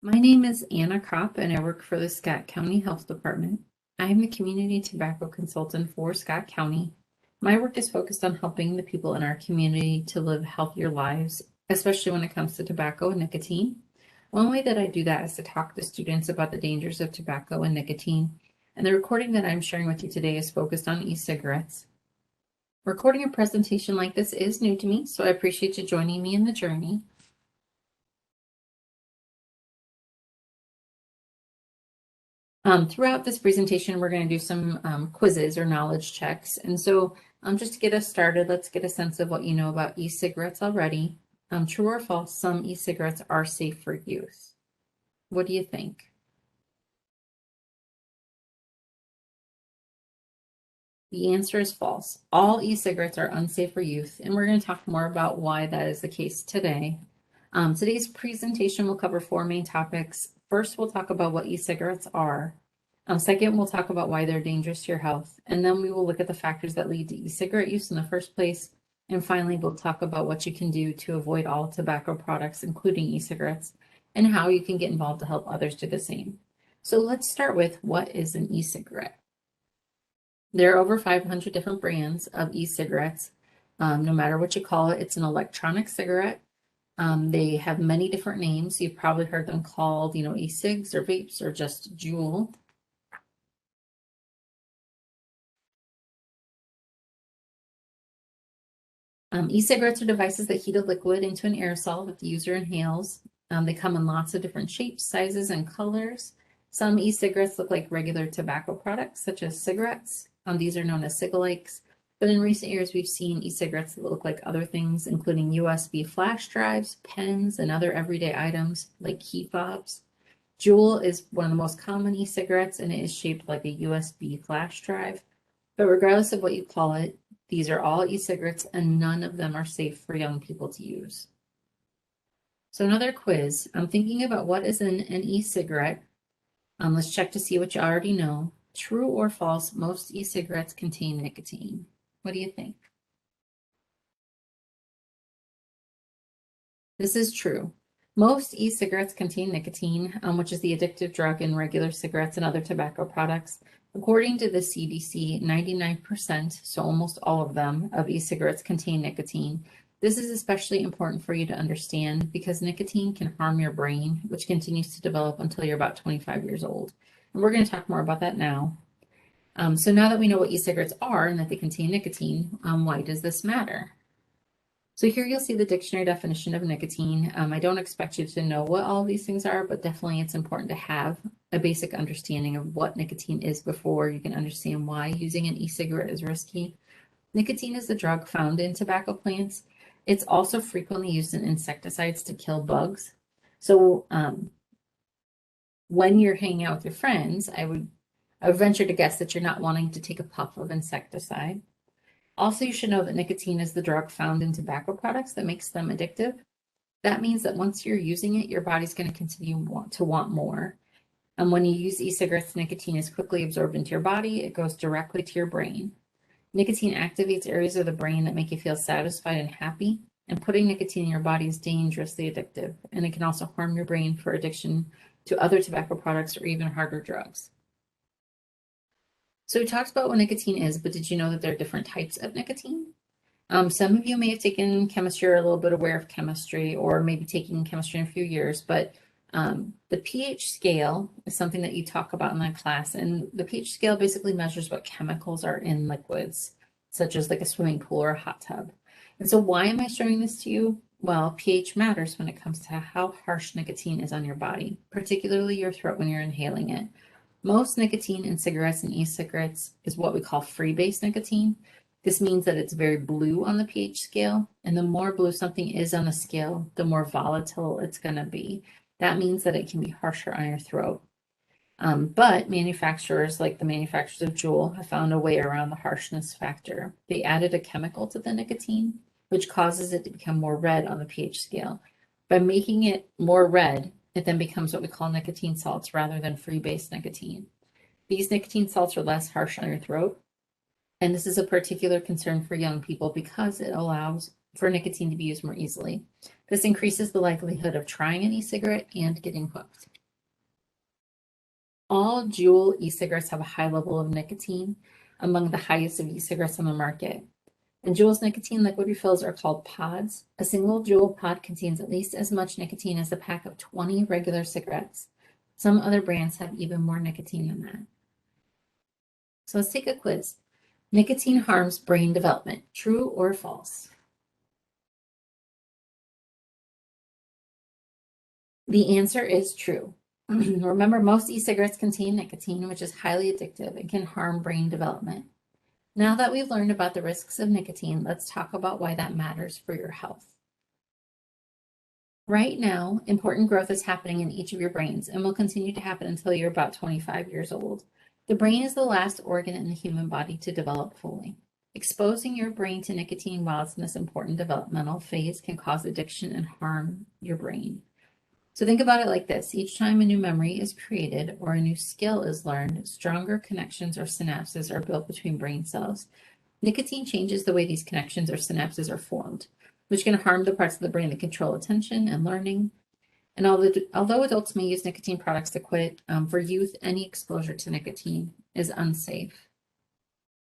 My name is Anna Kopp, and I work for the Scott County Health Department. I am the community tobacco consultant for Scott County. My work is focused on helping the people in our community to live healthier lives, especially when it comes to tobacco and nicotine. One way that I do that is to talk to students about the dangers of tobacco and nicotine. And the recording that I'm sharing with you today is focused on e-cigarettes. Recording a presentation like this is new to me, so I appreciate you joining me in the journey. Throughout this presentation, we're going to do some quizzes or knowledge checks. And so just to get us started, let's get a sense of what you know about e-cigarettes already. True or false, some e-cigarettes are safe for use. What do you think? The answer is false. All e-cigarettes are unsafe for use, and we're going to talk more about why that is the case today. Today's presentation will cover four main topics. First, we'll talk about what e-cigarettes are. Second, we'll talk about why they're dangerous to your health. And then we will look at the factors that lead to e-cigarette use in the first place. And finally, we'll talk about what you can do to avoid all tobacco products, including e-cigarettes, and how you can get involved to help others do the same. So let's start with what is an e-cigarette? There are over 500 different brands of e-cigarettes. No matter what you call it, it's an electronic cigarette. They have many different names. You've probably heard them called, e-cigs or vapes or just JUUL. E-cigarettes are devices that heat a liquid into an aerosol that the user inhales. They come in lots of different shapes, sizes, and colors. Some e-cigarettes look like regular tobacco products, such as cigarettes. These are known as cigalikes. But in recent years, we've seen e-cigarettes that look like other things, including USB flash drives, pens, and other everyday items like key fobs. JUUL is one of the most common e-cigarettes, and it is shaped like a USB flash drive. But regardless of what you call it, these are all e-cigarettes, and none of them are safe for young people to use. So another quiz. I'm thinking about what is in an e-cigarette. Let's check to see what you already know. True or false, most e-cigarettes contain nicotine. What do you think? This is true. Most e-cigarettes contain nicotine, which is the addictive drug in regular cigarettes and other tobacco products. According to the CDC, 99%, so almost all of them, of e-cigarettes contain nicotine. This is especially important for you to understand because nicotine can harm your brain, which continues to develop until you're about 25 years old. And we're going to talk more about that now. So now that we know what e-cigarettes are and that they contain nicotine, why does this matter? So here you'll see the dictionary definition of nicotine. I don't expect you to know what all of these things are, but definitely it's important to have a basic understanding of what nicotine is before you can understand why using an e-cigarette is risky. Nicotine is the drug found in tobacco plants. It's also frequently used in insecticides to kill bugs. So when you're hanging out with your friends, I would venture to guess that you're not wanting to take a puff of insecticide. Also, you should know that nicotine is the drug found in tobacco products that makes them addictive. That means that once you're using it, your body's going to continue to want more. And when you use e-cigarettes, nicotine is quickly absorbed into your body. It goes directly to your brain. Nicotine activates areas of the brain that make you feel satisfied and happy. And putting nicotine in your body is dangerously addictive. And it can also harm your brain for addiction to other tobacco products or even harder drugs. So we talked about what nicotine is, but did you know that there are different types of nicotine? Some of you may have taken chemistry or a little bit aware of chemistry, or maybe taking chemistry in a few years, but the pH scale is something that you talk about in that class. And the pH scale basically measures what chemicals are in liquids, such as like a swimming pool or a hot tub. And so why am I showing this to you? Well, pH matters when it comes to how harsh nicotine is on your body, particularly your throat when you're inhaling it. Most nicotine in cigarettes and e-cigarettes is what we call free-base nicotine. This means that it's very blue on the pH scale, and the more blue something is on the scale, the more volatile it's going to be. That means that it can be harsher on your throat. But manufacturers, like the manufacturers of JUUL, have found a way around the harshness factor. They added a chemical to the nicotine, which causes it to become more red on the pH scale. By making it more red, it then becomes what we call nicotine salts rather than free-base nicotine. These nicotine salts are less harsh on your throat, and this is a particular concern for young people because it allows for nicotine to be used more easily. This increases the likelihood of trying an e-cigarette and getting hooked. All JUUL e-cigarettes have a high level of nicotine, among the highest of e-cigarettes on the market. And JUUL's nicotine liquid refills are called pods. A single JUUL pod contains at least as much nicotine as a pack of 20 regular cigarettes. Some other brands have even more nicotine than that. So let's take a quiz. Nicotine harms brain development. True or false? The answer is true. Remember, most e-cigarettes contain nicotine, which is highly addictive and can harm brain development. Now that we've learned about the risks of nicotine, let's talk about why that matters for your health. Right now, important growth is happening in each of your brains and will continue to happen until you're about 25 years old. The brain is the last organ in the human body to develop fully. Exposing your brain to nicotine while it's in this important developmental phase can cause addiction and harm your brain. So think about it like this. Each time a new memory is created or a new skill is learned, stronger connections or synapses are built between brain cells. Nicotine changes the way these connections or synapses are formed, which can harm the parts of the brain that control attention and learning. And although adults may use nicotine products to quit, for youth, any exposure to nicotine is unsafe.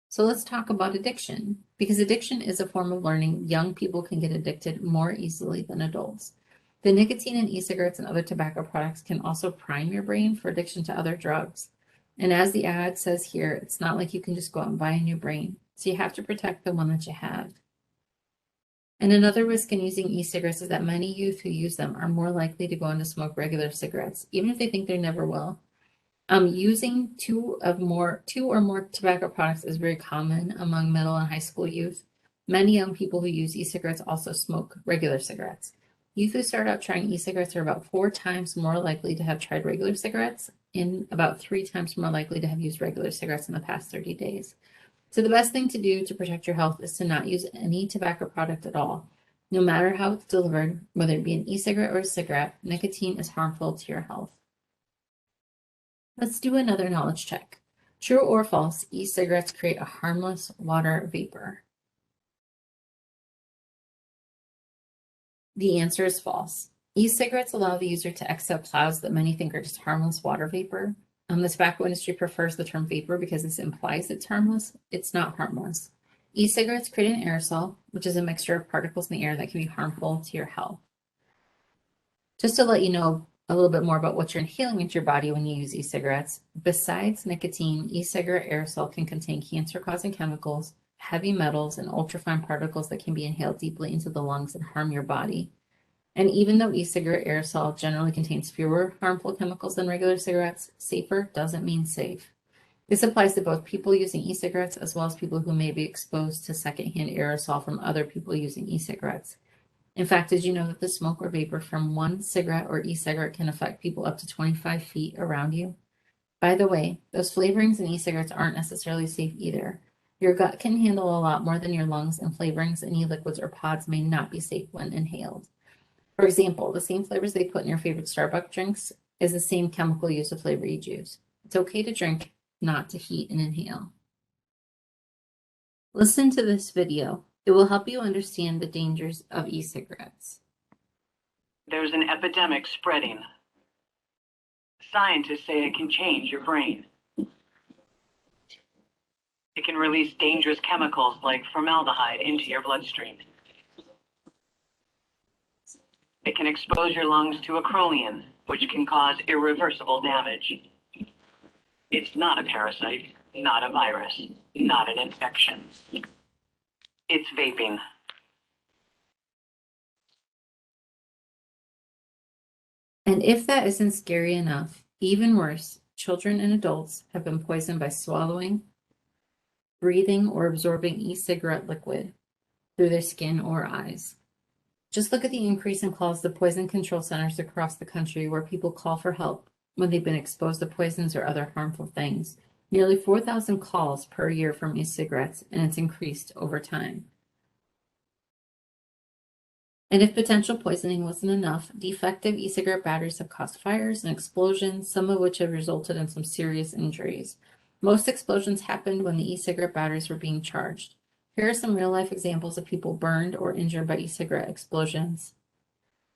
So let's talk about addiction, because addiction is a form of learning. Young people can get addicted more easily than adults. The nicotine in e-cigarettes and other tobacco products can also prime your brain for addiction to other drugs. And as the ad says here, it's not like you can just go out and buy a new brain. So you have to protect the one that you have. And another risk in using e-cigarettes is that many youth who use them are more likely to go on to smoke regular cigarettes, even if they think they never will. Using two or more tobacco products is very common among middle and high school youth. Many young people who use e-cigarettes also smoke regular cigarettes. Youth who start out trying e-cigarettes are about 4 times more likely to have tried regular cigarettes and about 3 times more likely to have used regular cigarettes in the past 30 days. So the best thing to do to protect your health is to not use any tobacco product at all. No matter how it's delivered, whether it be an e-cigarette or a cigarette, nicotine is harmful to your health. Let's do another knowledge check. True or false, e-cigarettes create a harmless water vapor? The answer is false. E-cigarettes allow the user to exhale clouds that many think are just harmless water vapor. The tobacco industry prefers the term vapor because this implies it's harmless. It's not harmless. E-cigarettes create an aerosol, which is a mixture of particles in the air that can be harmful to your health. Just to let you know a little bit more about what you're inhaling into your body when you use e-cigarettes, besides nicotine, e-cigarette aerosol can contain cancer-causing chemicals, heavy metals, and ultrafine particles that can be inhaled deeply into the lungs and harm your body. And even though e-cigarette aerosol generally contains fewer harmful chemicals than regular cigarettes, safer doesn't mean safe. This applies to both people using e-cigarettes as well as people who may be exposed to secondhand aerosol from other people using e-cigarettes. In fact, did you know that the smoke or vapor from one cigarette or e-cigarette can affect people up to 25 feet around you? By the way, those flavorings in e-cigarettes aren't necessarily safe either. Your gut can handle a lot more than your lungs, and flavorings in e-liquids or pods may not be safe when inhaled. For example, the same flavors they put in your favorite Starbucks drinks is the same chemical used to flavor e-juice. It's okay to drink, not to heat and inhale. Listen to this video. It will help you understand the dangers of e-cigarettes. There's an epidemic spreading. Scientists say it can change your brain. It can release dangerous chemicals like formaldehyde into your bloodstream. It can expose your lungs to acrolein, which can cause irreversible damage. It's not a parasite, not a virus, not an infection. It's vaping. And if that isn't scary enough, even worse, children and adults have been poisoned by swallowing, breathing, or absorbing e-cigarette liquid through their skin or eyes. Just look at the increase in calls to poison control centers across the country where people call for help when they've been exposed to poisons or other harmful things. Nearly 4,000 calls per year from e-cigarettes, and it's increased over time. And if potential poisoning wasn't enough, defective e-cigarette batteries have caused fires and explosions, some of which have resulted in some serious injuries. Most explosions happened when the e-cigarette batteries were being charged. Here are some real-life examples of people burned or injured by e-cigarette explosions.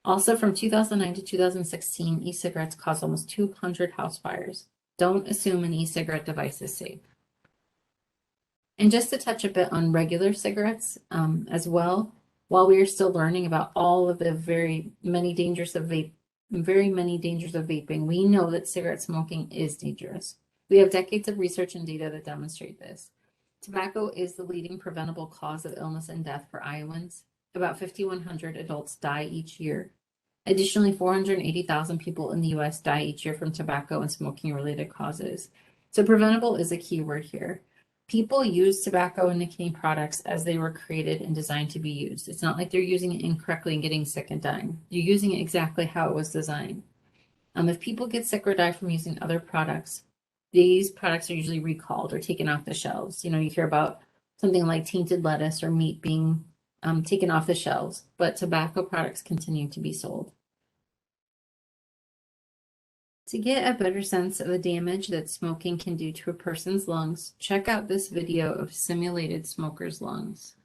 Also, from 2009 to 2016, e-cigarettes caused almost 200 house fires. Don't assume an e-cigarette device is safe. And just to touch a bit on regular cigarettes as well, while we are still learning about all of the very many dangers of vaping, we know that cigarette smoking is dangerous. We have decades of research and data that demonstrate this. Tobacco is the leading preventable cause of illness and death for Iowans. About 5,100 adults die each year. Additionally, 480,000 people in the US die each year from tobacco and smoking related causes. So preventable is a key word here. People use tobacco and nicotine products as they were created and designed to be used. It's not like they're using it incorrectly and getting sick and dying. You're using it exactly how it was designed. If people get sick or die from using other products, these products are usually recalled or taken off the shelves. You know, you hear about something like tainted lettuce or meat being taken off the shelves, but tobacco products continue to be sold. To get a better sense of the damage that smoking can do to a person's lungs, check out this video of simulated smokers' lungs.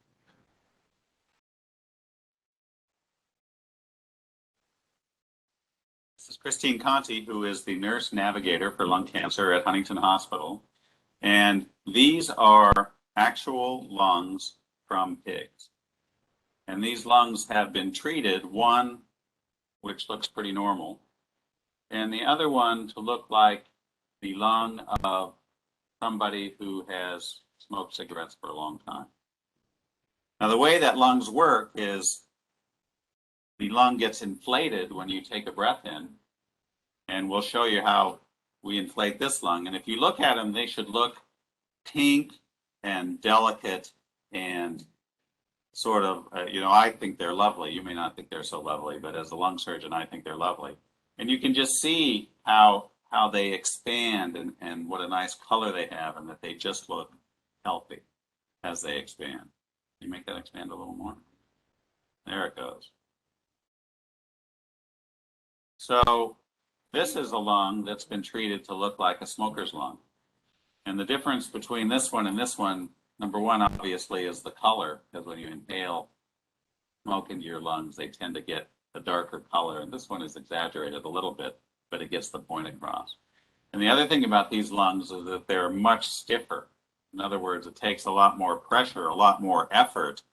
This is Christine Conti, who is the nurse navigator for lung cancer at Huntington Hospital. And these are actual lungs from pigs. And these lungs have been treated, one which looks pretty normal, and the other one to look like the lung of somebody who has smoked cigarettes for a long time. Now, the way that lungs work is the lung gets inflated when you take a breath in, and we'll show you how we inflate this lung. And if you look at them, they should look pink and delicate and sort of, I think they're lovely. You may not think they're so lovely, but as a lung surgeon, I think they're lovely. And you can just see how they expand and what a nice color they have, and that they just look healthy as they expand. You make that expand a little more. There it goes. So this is a lung that's been treated to look like a smoker's lung. And the difference between this one and this one, number one, obviously, is the color, because when you inhale smoke into your lungs, they tend to get a darker color. And this one is exaggerated a little bit, but it gets the point across. And the other thing about these lungs is that they're much stiffer. In other words, it takes a lot more pressure, a lot more effort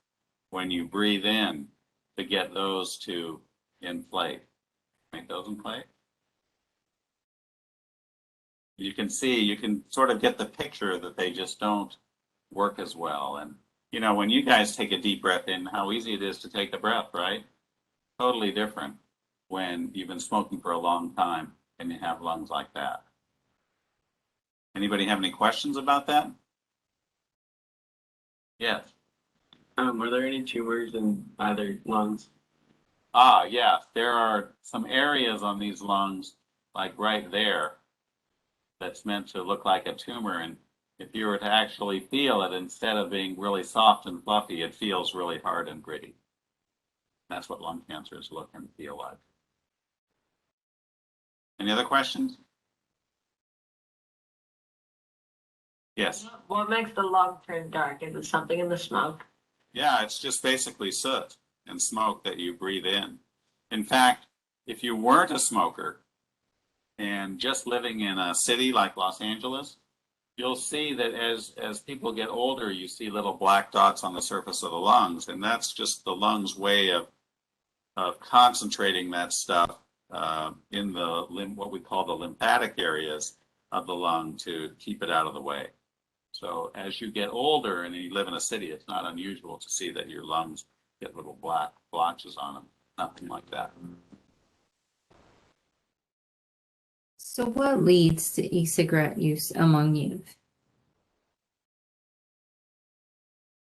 when you breathe in to get those to inflate. Make those inflate. You can see, you can sort of get the picture that they just don't work as well. And, when you guys take a deep breath in, how easy it is to take the breath, right? Totally different when you've been smoking for a long time and you have lungs like that. Anybody have any questions about that? Yes. Are there any tumors in either lungs? Yeah. There are some areas on these lungs, like right there, that's meant to look like a tumor. And if you were to actually feel it, instead of being really soft and fluffy, it feels really hard and gritty. That's what lung cancers look and feel like. Any other questions? Yes. What makes the lung turn dark? Is it something in the smoke? Yeah, it's just basically soot and smoke that you breathe in. In fact, if you weren't a smoker and just living in a city like Los Angeles, you'll see that as people get older, you see little black dots on the surface of the lungs, and that's just the lungs' way of concentrating that stuff in the what we call the lymphatic areas of the lung to keep it out of the way. So as you get older and you live in a city, it's not unusual to see that your lungs get little black blotches on them. Nothing like that. So what leads to e-cigarette use among youth?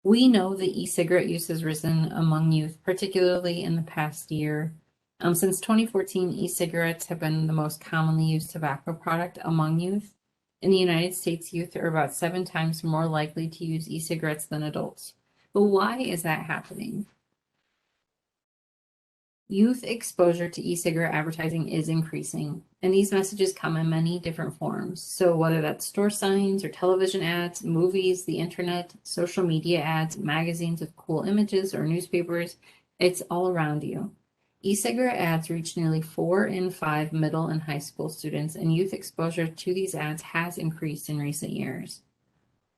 We know that e-cigarette use has risen among youth, particularly in the past year. Since 2014, e-cigarettes have been the most commonly used tobacco product among youth. In the United States, youth are about 7 times more likely to use e-cigarettes than adults. But why is that happening? Youth exposure to e-cigarette advertising is increasing, and these messages come in many different forms. So whether that's store signs or television ads, movies, the internet, social media ads, magazines with cool images, or newspapers, it's all around you. E-cigarette ads reach nearly 4 in 5 middle and high school students, and youth exposure to these ads has increased in recent years.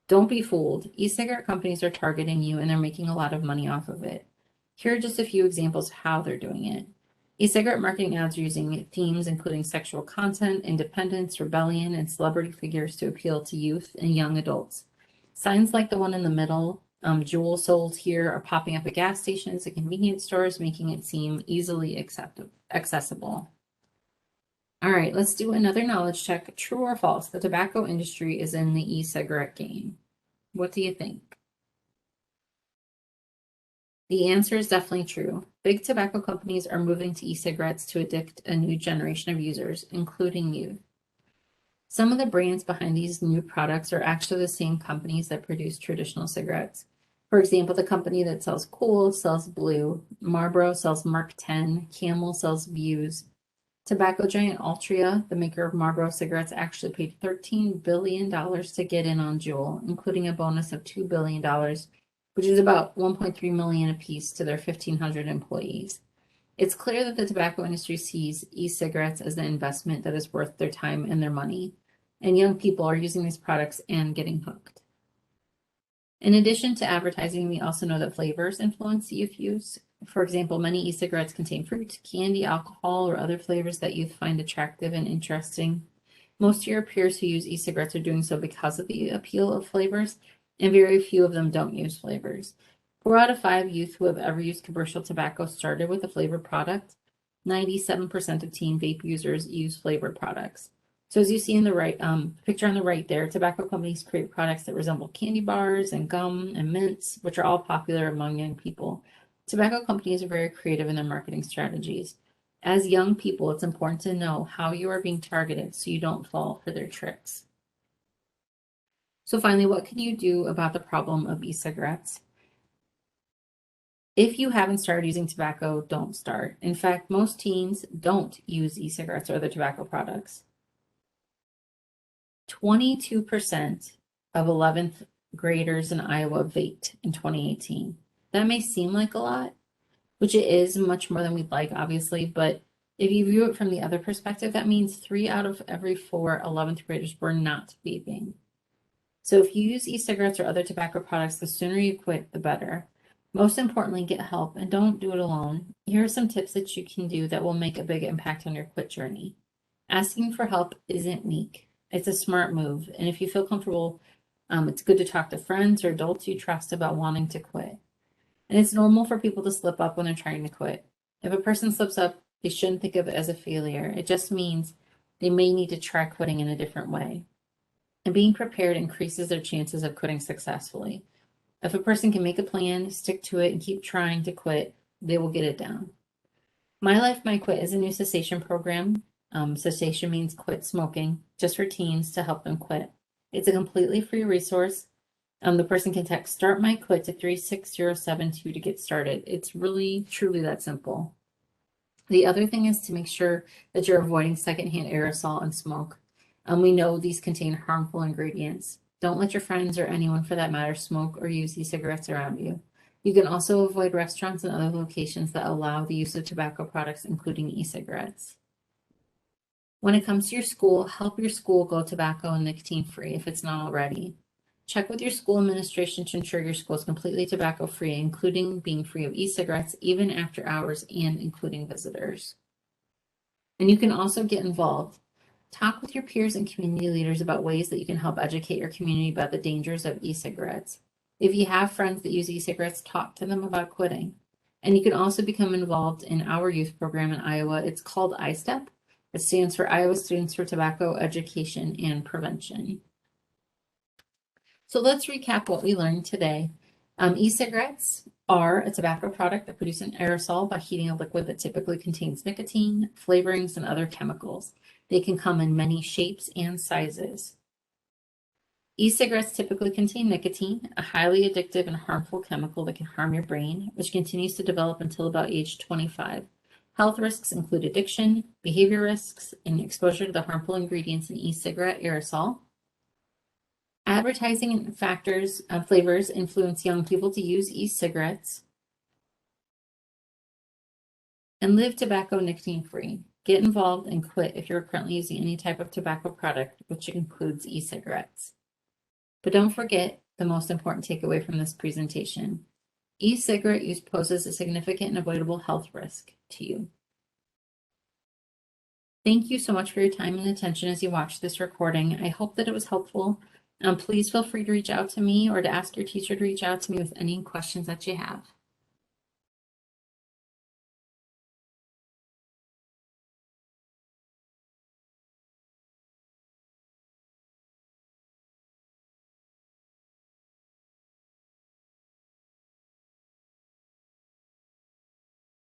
Don't be fooled. E-cigarette companies are targeting you and they're making a lot of money off of it. Here are just a few examples of how they're doing it. E-cigarette marketing ads are using themes including sexual content, independence, rebellion, and celebrity figures to appeal to youth and young adults. Signs like the one in the middle, JUUL sold here, are popping up at gas stations and convenience stores, making it seem easily accessible. All right, let's do another knowledge check. True or false? The tobacco industry is in the e-cigarette game. What do you think? The answer is definitely true. Big tobacco companies are moving to e-cigarettes to addict a new generation of users, including youth. Some of the brands behind these new products are actually the same companies that produce traditional cigarettes. For example, the company that sells Kool sells Blue, Marlboro sells Mark 10, Camel sells Vuse. Tobacco giant Altria, the maker of Marlboro cigarettes, actually paid $13 billion to get in on JUUL, including a bonus of $2 billion, which is about $1.3 million apiece to their 1,500 employees. It's clear that the tobacco industry sees e-cigarettes as an investment that is worth their time and their money, and young people are using these products and getting hooked. In addition to advertising, we also know that flavors influence youth use. For example, many e-cigarettes contain fruit, candy, alcohol, or other flavors that youth find attractive and interesting. Most of your peers who use e-cigarettes are doing so because of the appeal of flavors, and very few of them don't use flavors. 4 out of 5 youth who have ever used commercial tobacco started with a flavored product. 97% of teen vape users use flavored products. So as you see in the right picture on the right there, tobacco companies create products that resemble candy bars and gum and mints, which are all popular among young people. Tobacco companies are very creative in their marketing strategies. As young people, it's important to know how you are being targeted so you don't fall for their tricks. So finally, what can you do about the problem of e-cigarettes? If you haven't started using tobacco, don't start. In fact, most teens don't use e-cigarettes or other tobacco products. 22% of 11th graders in Iowa vaped in 2018. That may seem like a lot, which it is much more than we'd like, obviously, but if you view it from the other perspective, that means 3 out of every 4 11th graders were not vaping. So if you use e-cigarettes or other tobacco products, the sooner you quit, the better. Most importantly, get help and don't do it alone. Here are some tips that you can do that will make a big impact on your quit journey. Asking for help isn't weak. It's a smart move. And if you feel comfortable, it's good to talk to friends or adults you trust about wanting to quit. And it's normal for people to slip up when they're trying to quit. If a person slips up, they shouldn't think of it as a failure. It just means they may need to try quitting in a different way. And being prepared increases their chances of quitting successfully. If a person can make a plan, stick to it, and keep trying to quit, they will get it down. My Life, My Quit is a new cessation program. Cessation means quit smoking, just for teens to help them quit. It's a completely free resource. The person can text Start My Quit to 36072 to get started. It's really, truly that simple. The other thing is to make sure that you're avoiding secondhand aerosol and smoke. We know these contain harmful ingredients. Don't let your friends or anyone for that matter smoke or use e-cigarettes around you. You can also avoid restaurants and other locations that allow the use of tobacco products, including e-cigarettes. When it comes to your school, help your school go tobacco and nicotine free if it's not already. Check with your school administration to ensure your school is completely tobacco free, including being free of e-cigarettes even after hours and including visitors. And you can also get involved. Talk with your peers and community leaders about ways that you can help educate your community about the dangers of e-cigarettes. If you have friends that use e-cigarettes, talk to them about quitting. And you can also become involved in our youth program in Iowa. It's called ISTEP. It stands for Iowa Students for Tobacco Education and Prevention. So let's recap what we learned today. E-cigarettes are a tobacco product that produces an aerosol by heating a liquid that typically contains nicotine, flavorings, and other chemicals. They can come in many shapes and sizes. E-cigarettes typically contain nicotine, a highly addictive and harmful chemical that can harm your brain, which continues to develop until about age 25. Health risks include addiction, behavior risks, and exposure to the harmful ingredients in e-cigarette aerosol. Advertising and flavors influence young people to use e-cigarettes. and live tobacco nicotine free. Get involved and quit if you're currently using any type of tobacco product, which includes e-cigarettes. But don't forget the most important takeaway from this presentation. E-cigarette use poses a significant and avoidable health risk to you. Thank you so much for your time and attention as you watched this recording. I hope that it was helpful. Please feel free to reach out to me or to ask your teacher to reach out to me with any questions that you have.